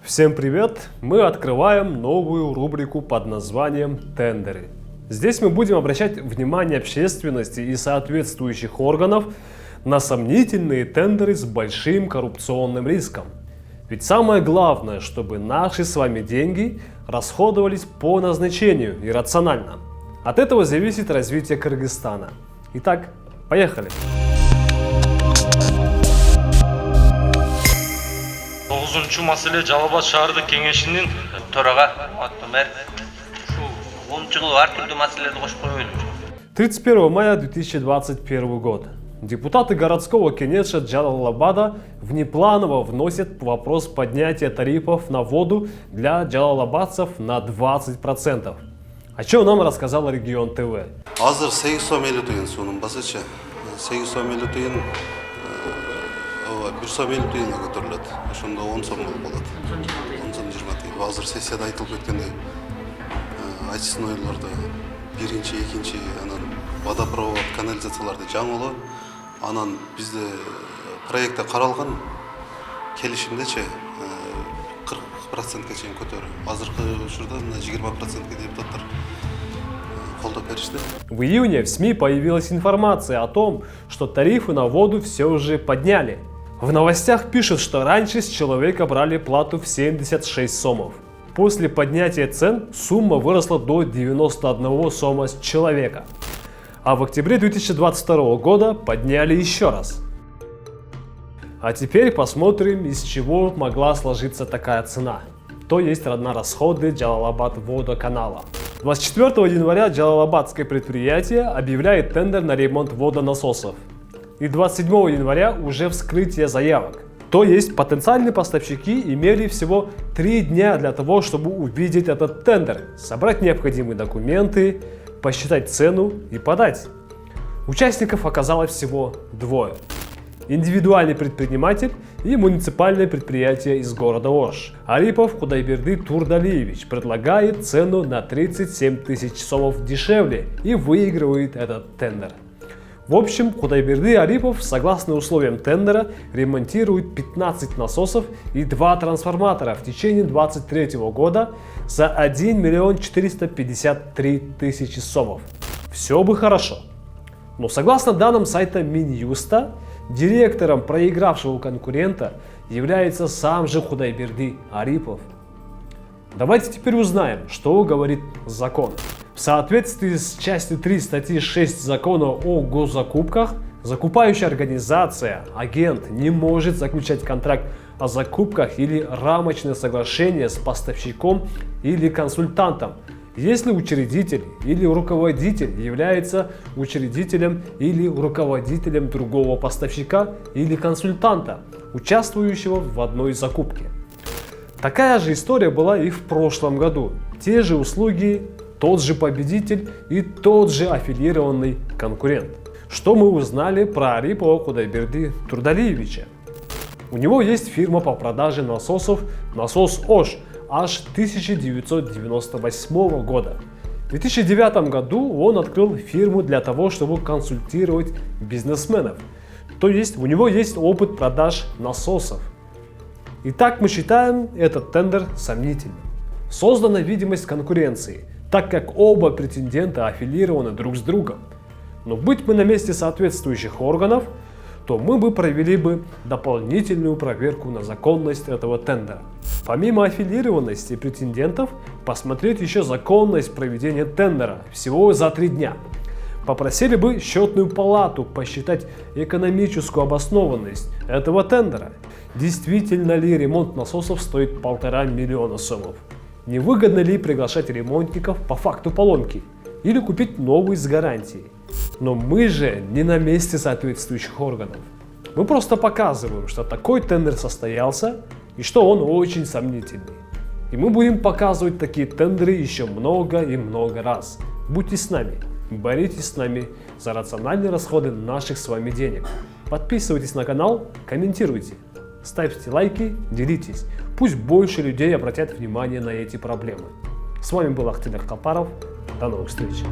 Всем привет! Мы открываем новую рубрику под названием «Тендеры». Здесь мы будем обращать внимание общественности и соответствующих органов на сомнительные тендеры с большим коррупционным риском. Ведь самое главное, чтобы наши с вами деньги расходовались по назначению и рационально. От этого зависит развитие Кыргызстана. Итак, поехали! 9-чу маселе Жалал Абад шаардык кеңешинин төрага аттымер ушу 10 ар түрдүү маселелерди кошуп коелу. 31 мая 2021 год. Депутаты городского кенеша Джалал-Абада внепланово вносят вопрос поднятия тарифов на воду для джалалабадцев на 20%. О чем нам рассказал Регион ТВ. Азыр 850 тыйын суунун басычы. 850 тыйын 150 тыйынга көтөрүлөт. Ошондо 10 сом болот. 10 сом 20 тыйын. Азыр сессияда айтылып кеткендей очистнойлорду биринчи, экинчи, анан водопровод, канализацияларды жаңылоо. Анан бизде проектте каралган келишимдечи 40%га чейин көтөрүү. Азыркы учурда 20%га депутаттар колдоп беришти. В июне в СМИ появилась информация о том, что тарифы на воду все же подняли. В новостях пишут, что раньше с человека брали плату в 76 сомов. После поднятия цен сумма выросла до 91 сома с человека. А в октябре 2022 года подняли еще раз. А теперь посмотрим, из чего могла сложиться такая цена. То есть расходы Джалал-Абад водоканала. 24 января Джалалабадское предприятие объявляет тендер на ремонт водонасосов. И 27 января уже вскрытие заявок. То есть потенциальные поставщики имели всего 3 дня для того, чтобы увидеть этот тендер, собрать необходимые документы, посчитать цену и подать. Участников оказалось всего 2. Индивидуальный предприниматель и муниципальное предприятие из города Ош. Арипов Кудайберди Турдалиевич предлагает цену на 37 тысяч сомов дешевле и выигрывает этот тендер. В общем, Кудайберди Арипов, согласно условиям тендера, ремонтирует 15 насосов и 2 трансформатора в течение 2023 года за 1 миллион 453 тысячи сомов. Все бы хорошо. Но согласно данным сайта Минюста, директором проигравшего конкурента является сам же Кудайберди Арипов. Давайте теперь узнаем, что говорит закон. В соответствии с частью 3 статьи 6 закона о госзакупках, закупающая организация, агент не может заключать контракт о закупках или рамочное соглашение с поставщиком или консультантом, если учредитель или руководитель является учредителем или руководителем другого поставщика или консультанта, участвующего в одной закупке. Такая же история была и в прошлом году. Те же услуги, тот же победитель и тот же аффилированный конкурент. Что мы узнали про Арипова Кудайберди Турдалиевича? У него есть фирма по продаже насосов «Насос Ош» аж 1998 года. В 2009 году он открыл фирму для того, чтобы консультировать бизнесменов. То есть у него есть опыт продаж насосов. Итак, мы считаем этот тендер сомнительным. Создана видимость конкуренции, так как оба претендента аффилированы друг с другом. Но будь мы на месте соответствующих органов, то мы бы провели бы дополнительную проверку на законность этого тендера. Помимо аффилированности претендентов, посмотреть еще законность проведения тендера всего за 3 дня. Попросили бы счетную палату посчитать экономическую обоснованность этого тендера. Действительно ли ремонт насосов стоит 1,5 миллиона сомов? Невыгодно ли приглашать ремонтников по факту поломки или купить новый с гарантией? Но мы же не на месте соответствующих органов. Мы просто показываем, что такой тендер состоялся и что он очень сомнительный. И мы будем показывать такие тендеры еще много и много раз. Будьте с нами, боритесь с нами за рациональные расходы наших с вами денег. Подписывайтесь на канал, комментируйте, ставьте лайки, делитесь. Пусть больше людей обратят внимание на эти проблемы. С вами был Ахтинер Капаров. До новых встреч.